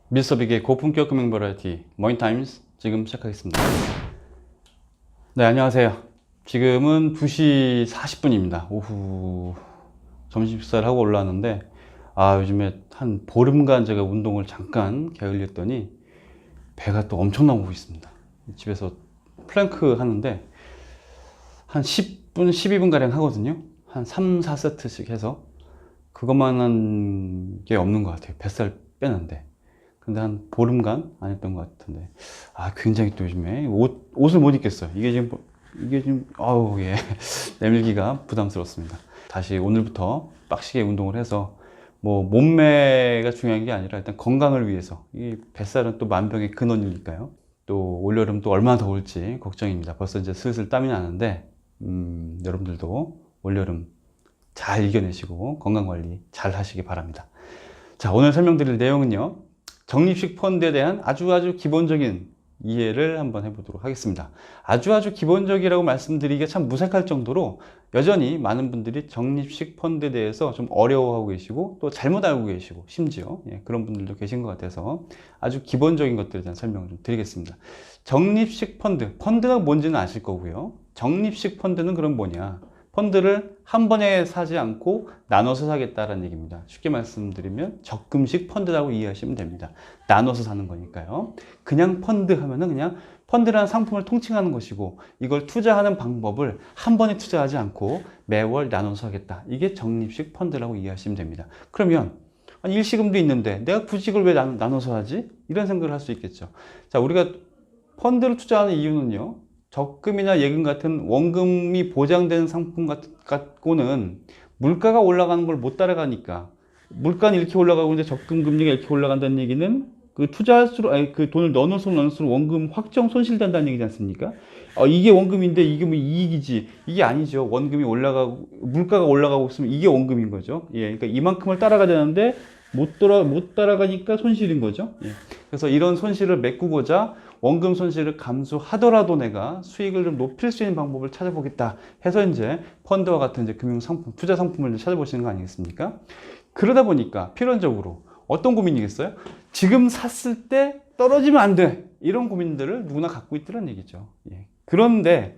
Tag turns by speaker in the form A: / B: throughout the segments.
A: 미스터빅의 고품격 금융 버라이티 머니타임즈 지금 시작하겠습니다. 네, 안녕하세요. 지금은 2시 40분입니다. 오후 점심 식사를 하고 올라왔는데 요즘에 한 보름간 제가 운동을 잠깐 게을렸더니 배가 또 엄청 나오고 있습니다. 집에서 플랭크 하는데 한 10분, 12분 가량 하거든요. 한 3, 4세트씩 해서 그것만 한 게 없는 것 같아요. 뱃살 빼는데. 근데 한 보름간 안 했던 것 같은데 굉장히 또 요즘에 옷을 못 입겠어요. 이게 지금 예 내밀기가 부담스럽습니다. 다시 오늘부터 빡시게 운동을 해서 뭐 몸매가 중요한 게 아니라 일단 건강을 위해서, 이 뱃살은 또 만병의 근원이니까요. 또 올여름 또 얼마나 더울지 걱정입니다. 벌써 이제 슬슬 땀이 나는데 여러분들도 올여름 잘 이겨내시고 건강관리 잘 하시기 바랍니다. 자, 오늘 설명드릴 내용은요, 적립식 펀드에 대한 아주 기본적인 이해를 한번 해보도록 하겠습니다. 아주 기본적이라고 말씀드리기가 참 무색할 정도로 여전히 많은 분들이 적립식 펀드에 대해서 좀 어려워하고 계시고 또 잘못 알고 계시고 심지어 그런 분들도 계신 것 같아서 아주 기본적인 것들에 대한 설명을 좀 드리겠습니다. 적립식 펀드가 뭔지는 아실 거고요. 적립식 펀드는 그럼 뭐냐? 펀드를 한 번에 사지 않고 나눠서 사겠다라는 얘기입니다. 쉽게 말씀드리면 적금식 펀드라고 이해하시면 됩니다. 나눠서 사는 거니까요. 그냥 펀드 하면은 그냥 펀드라는 상품을 통칭하는 것이고, 이걸 투자하는 방법을 한 번에 투자하지 않고 매월 나눠서 하겠다. 이게 적립식 펀드라고 이해하시면 됩니다. 그러면 일시금도 있는데 내가 굳이 이걸 왜 나눠서 하지? 이런 생각을 할 수 있겠죠. 자, 우리가 펀드를 투자하는 이유는요, 적금이나 예금 같은 원금이 보장되는 상품 갖고는 물가가 올라가는 걸 못 따라가니까, 물가는 이렇게 올라가고 있는데 적금 금리가 이렇게 올라간다는 얘기는 그 투자할수록, 그 돈을 넣을수록 원금 확정 손실된다는 얘기지 않습니까? 이게 원금인데 이게 뭐 이익이지, 이게 아니죠. 원금이 올라가고 물가가 올라가고 있으면 이게 원금인 거죠. 그러니까 이만큼을 따라가야 되는데 못 따라가니까 손실인 거죠. 그래서 이런 손실을 메꾸고자 원금 손실을 감수하더라도 내가 수익을 좀 높일 수 있는 방법을 찾아보겠다 해서 이제 펀드와 같은 이제 금융 상품, 투자 상품을 찾아보시는 거 아니겠습니까? 그러다 보니까 필연적으로 어떤 고민이겠어요? 지금 샀을 때 떨어지면 안 돼, 이런 고민들을 누구나 갖고 있더란 얘기죠. 그런데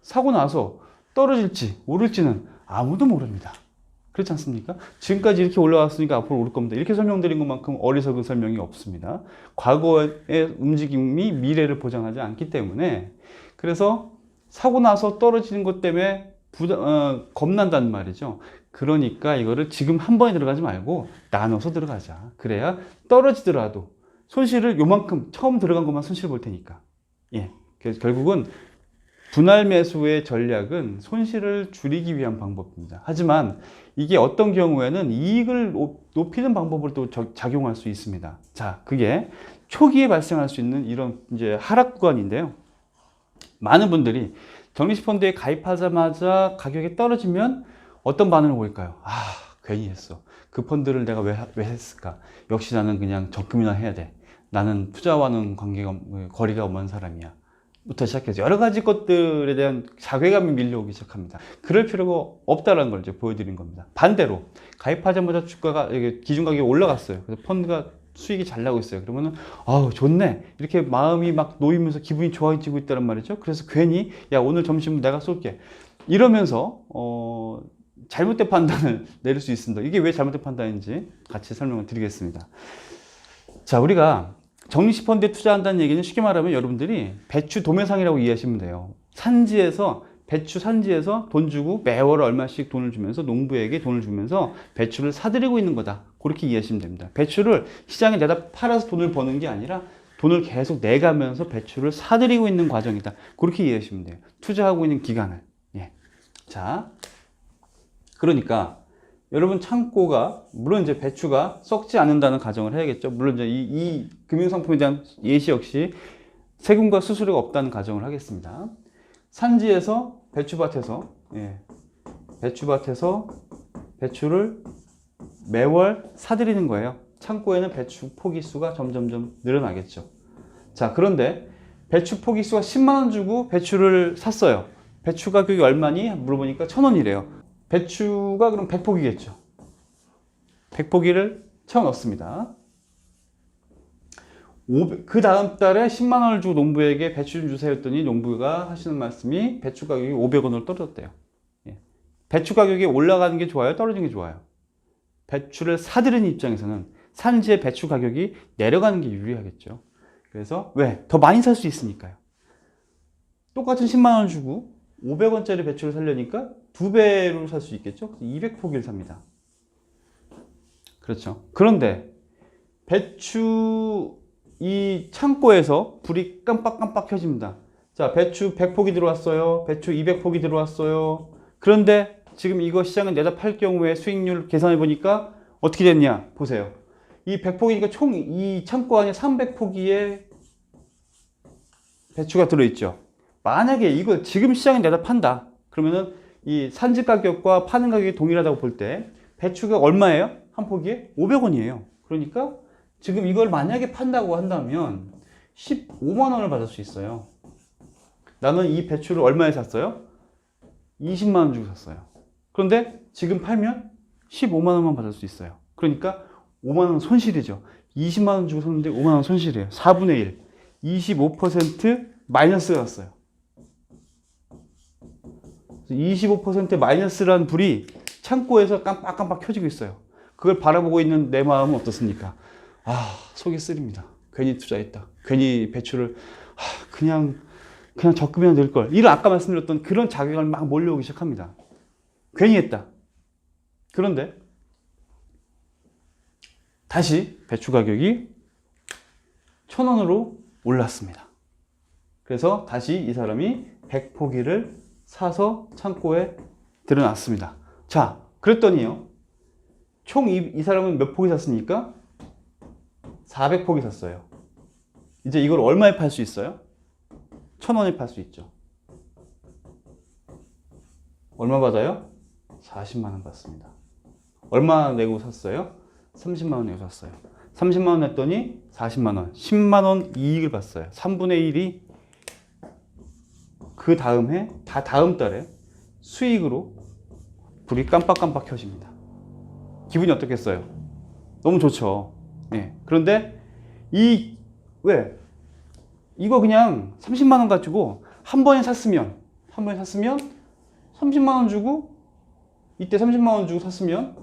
A: 사고 나서 떨어질지 오를지는 아무도 모릅니다. 그렇지 않습니까? 지금까지 이렇게 올라왔으니까 앞으로 오를 겁니다, 이렇게 설명드린 것만큼 어리석은 설명이 없습니다. 과거의 움직임이 미래를 보장하지 않기 때문에, 그래서 사고 나서 떨어지는 것 때문에 겁난단 말이죠. 그러니까 이거를 지금 한 번에 들어가지 말고 나눠서 들어가자. 그래야 떨어지더라도 손실을 요만큼, 처음 들어간 것만 손실 볼 테니까. 그래서 결국은 분할 매수의 전략은 손실을 줄이기 위한 방법입니다. 하지만 이게 어떤 경우에는 이익을 높이는 방법을 또 작용할 수 있습니다. 자, 그게 초기에 발생할 수 있는 이런 이제 하락 구간인데요. 많은 분들이 적립식 펀드에 가입하자마자 가격이 떨어지면 어떤 반응을 보일까요? 괜히 했어. 그 펀드를 내가 왜 했을까? 역시 나는 그냥 적금이나 해야 돼. 나는 투자와는 거리가 먼 사람이야. 부터 시작해서 여러 가지 것들에 대한 자괴감이 밀려오기 시작합니다. 그럴 필요가 없다는 걸 이제 보여드린 겁니다. 반대로 가입하자마자 주가가, 기준 가격이 올라갔어요. 그래서 펀드가 수익이 잘 나고 있어요. 그러면은 좋네, 이렇게 마음이 막 놓이면서 기분이 좋아지고 있다는 말이죠. 그래서 괜히 야, 오늘 점심은 내가 쏠게, 이러면서 잘못된 판단을 내릴 수 있습니다. 이게 왜 잘못된 판단인지 같이 설명을 드리겠습니다. 자, 우리가 적립식 펀드에 투자한다는 얘기는 쉽게 말하면 여러분들이 배추 도매상이라고 이해하시면 돼요. 배추 산지에서 돈 주고 매월 얼마씩 돈을 주면서, 농부에게 돈을 주면서 배추를 사들이고 있는 거다, 그렇게 이해하시면 됩니다. 배추를 시장에 내다 팔아서 돈을 버는 게 아니라 돈을 계속 내가면서 배추를 사들이고 있는 과정이다, 그렇게 이해하시면 돼요. 투자하고 있는 기간을. 자, 그러니까 여러분 창고가, 물론 이제 배추가 썩지 않는다는 가정을 해야겠죠. 물론 이제 이 금융상품에 대한 예시 역시 세금과 수수료가 없다는 가정을 하겠습니다. 산지에서 배추밭에서 배추를 매월 사들이는 거예요. 창고에는 배추 포기수가 점점점 늘어나겠죠. 자, 그런데 배추 포기수가 10만 원 주고 배추를 샀어요. 배추 가격이 얼마니? 물어보니까 1,000원이래요. 배추가 그럼 100포기겠죠. 100포기를 채워 넣습니다. 그 다음 달에 10만 원을 주고 농부에게 배추 좀 주세요 했더니 농부가 하시는 말씀이 배추 가격이 500원으로 떨어졌대요. 예. 배추 가격이 올라가는 게 좋아요? 떨어지는 게 좋아요? 배추를 사들이는 입장에서는 산지의 배추 가격이 내려가는 게 유리하겠죠. 그래서 왜? 더 많이 살 수 있으니까요. 똑같은 10만 원 주고 500원짜리 배추를 사려니까 2배로 살 수 있겠죠. 200포기를 삽니다. 그렇죠. 그런데 배추 이 창고에서 불이 깜빡깜빡 켜집니다. 자, 배추 100포기 들어왔어요. 배추 200포기 들어왔어요. 그런데 지금 이거 시장을 내다 팔 경우에 수익률 계산해 보니까 어떻게 됐냐? 보세요. 이 100포기니까 총 이 창고 안에 300포기의 배추가 들어있죠. 만약에 이거 지금 시장에 내다 판다. 그러면은 이 산지 가격과 파는 가격이 동일하다고 볼 때 배추가 얼마예요? 한 포기에 500원이에요. 그러니까 지금 이걸 만약에 판다고 한다면 15만 원을 받을 수 있어요. 나는 이 배추를 얼마에 샀어요? 20만 원 주고 샀어요. 그런데 지금 팔면 15만 원만 받을 수 있어요. 그러니까 5만 원 손실이죠. 20만 원 주고 샀는데 5만 원 손실이에요. 4분의 1. 25% 마이너스가 났어요. 25% 마이너스라는 불이 창고에서 깜빡깜빡 켜지고 있어요. 그걸 바라보고 있는 내 마음은 어떻습니까? 아, 속이 쓰립니다. 괜히 투자했다. 괜히 배추를 그냥 적금이나 넣을 걸. 이런 아까 말씀드렸던 그런 자괴감이 막 몰려오기 시작합니다. 괜히 했다. 그런데 다시 배추 가격이 1,000원으로 올랐습니다. 그래서 다시 이 사람이 100포기를 사서 창고에 들여놨습니다. 자, 그랬더니요. 총 이 사람은 몇 포기 샀습니까? 400포기 샀어요. 이제 이걸 얼마에 팔 수 있어요? 1,000원에 팔 수 있죠. 얼마 받아요? 40만 원 받습니다. 얼마 내고 샀어요? 30만 원 내고 샀어요. 30만 원 냈더니 40만 원, 10만 원 이익을 봤어요. 3분의 1이 그 다음 해, 다음 달에 수익으로 불이 깜빡깜빡 켜집니다. 기분이 어떻겠어요? 너무 좋죠. 예. 그런데 왜? 이거 그냥 30만 원 가지고 한 번에 샀으면 30만 원 주고 이때 30만 원 주고 샀으면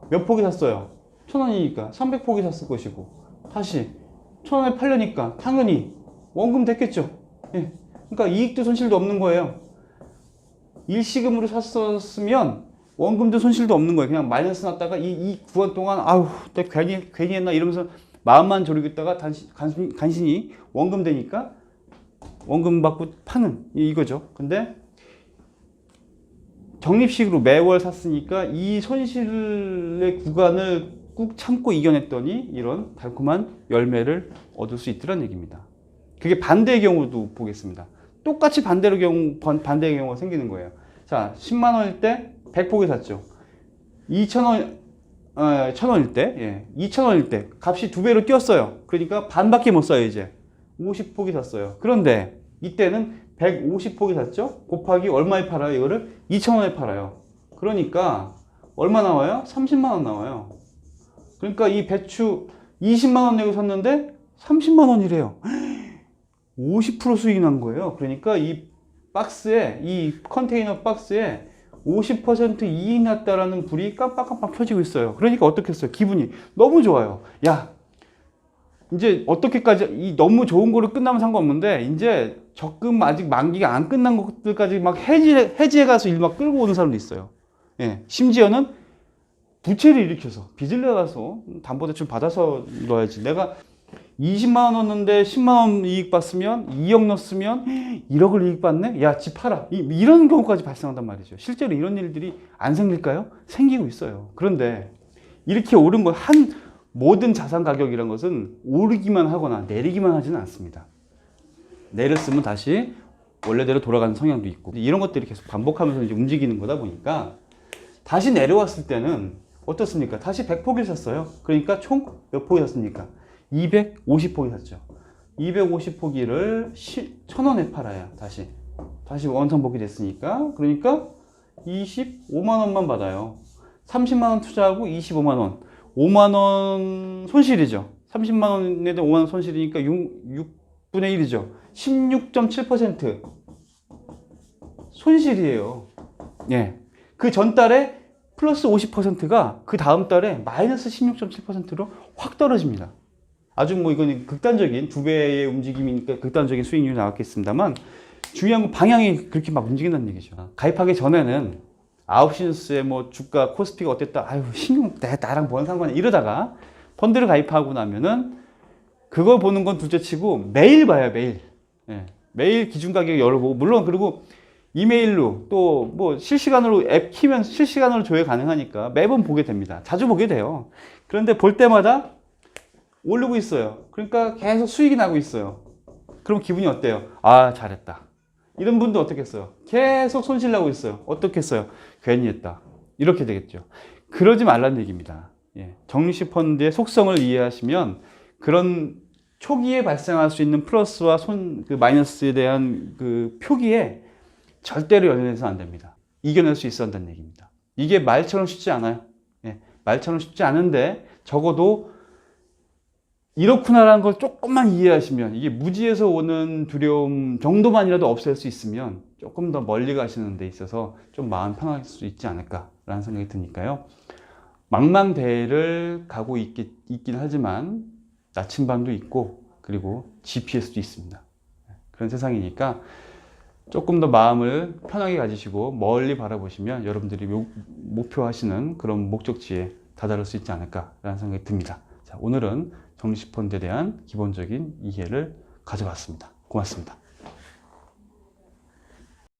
A: 몇 포기 샀어요? 1,000원이니까 300포기 샀을 것이고 다시 1,000원에 팔려니까 당연히 원금 됐겠죠. 예. 그러니까 이익도 손실도 없는 거예요. 일시금으로 샀었으면 원금도 손실도 없는 거예요. 그냥 마이너스 났다가 이 구간 동안 아우 내가 괜히 했나 이러면서 마음만 졸이고 있다가 간신히 원금 되니까 원금 받고 파는 이거죠. 근데 적립식으로 매월 샀으니까 이 손실의 구간을 꾹 참고 이겨냈더니 이런 달콤한 열매를 얻을 수 있더란 얘기입니다. 그게 반대의 경우도 보겠습니다. 똑같이 반대의 경우가 생기는 거예요. 자, 10만 원일 때 100포기 샀죠. 1,000원일 때, 예, 2,000원일 때 값이 2배로 뛰었어요. 그러니까 반밖에 못 사요, 이제. 50포기 샀어요. 그런데 이때는 150포기 샀죠? 곱하기 얼마에 팔아요? 이거를 2,000원에 팔아요. 그러니까 얼마 나와요? 30만 원 나와요. 그러니까 이 배추 20만 원 내고 샀는데 30만 원이래요. 50% 수익이 난 거예요. 그러니까 이 박스에, 이 컨테이너 박스에 50% 이익 났다라는 불이 깜빡깜빡 켜지고 있어요. 그러니까 어떻겠어요? 기분이 너무 좋아요. 야, 이제 어떻게까지 이 너무 좋은 거로 끝나면 상관없는데 이제 적금 아직 만기가 안 끝난 것들까지 막 해지해 가서 일 막 끌고 오는 사람도 있어요. 예, 심지어는 부채를 일으켜서 빚을 내가서 담보대출 받아서 넣어야지. 내가 20만 원 넣었는데 10만 원 이익 봤으면 2억 넣었으면 1억을 이익 받네? 야, 집 팔아. 이런 경우까지 발생한단 말이죠. 실제로 이런 일들이 안 생길까요? 생기고 있어요. 그런데 이렇게 오른 거 모든 자산 가격이란 것은 오르기만 하거나 내리기만 하지는 않습니다. 내렸으면 다시 원래대로 돌아가는 성향도 있고 이런 것들이 계속 반복하면서 이제 움직이는 거다 보니까 다시 내려왔을 때는 어떻습니까? 다시 100포기를 샀어요. 그러니까 총 몇 포기 샀습니까? 250포기 샀죠. 250포기를 1,000원에 팔아야 다시 원상복귀 됐으니까. 그러니까 25만 원만 받아요. 30만 원 투자하고 25만 원. 5만 원 손실이죠. 30만 원에도 5만 원 손실이니까 6분의 1이죠. 16.7% 손실이에요. 예. 그 전달에 플러스 50%가 그 다음 달에 마이너스 16.7%로 확 떨어집니다. 아주 뭐 이건 극단적인 두 배의 움직임이니까 극단적인 수익률이 나왔겠습니다만 중요한 건 방향이 그렇게 막 움직인다는 얘기죠. 가입하기 전에는 9시 뉴스에 뭐 주가 코스피가 어땠다. 아유, 나랑 뭔 상관이야. 이러다가 펀드를 가입하고 나면은 그걸 보는 건 둘째 치고 매일 봐요, 매일. 예. 매일 기준 가격 열어보고, 물론 그리고 이메일로 또 뭐 실시간으로 앱 키면 실시간으로 조회 가능하니까 매번 보게 됩니다. 자주 보게 돼요. 그런데 볼 때마다 오르고 있어요. 그러니까 계속 수익이 나고 있어요. 그럼 기분이 어때요? 아, 잘했다. 이런 분도 어떻겠어요? 계속 손실 나고 있어요. 어떻겠어요? 괜히 했다. 이렇게 되겠죠. 그러지 말라는 얘기입니다. 예. 정시펀드의 속성을 이해하시면 그런 초기에 발생할 수 있는 플러스와 그 마이너스에 대한 그 표기에 절대로 연연해서 안 됩니다. 이겨낼 수 있어야 한다는 얘기입니다. 이게 말처럼 쉽지 않아요. 예. 말처럼 쉽지 않은데 적어도 이렇구나라는 걸 조금만 이해하시면 이게 무지에서 오는 두려움 정도만이라도 없앨 수 있으면 조금 더 멀리 가시는 데 있어서 좀 마음 편할 수 있지 않을까라는 생각이 드니까요. 망망대해를 가고 있긴 하지만 나침반도 있고 그리고 GPS도 있습니다. 그런 세상이니까 조금 더 마음을 편하게 가지시고 멀리 바라보시면 여러분들이 목표하시는 그런 목적지에 다다를 수 있지 않을까라는 생각이 듭니다. 자, 오늘은 정시펀드에 대한 기본적인 이해를 가져봤습니다. 고맙습니다.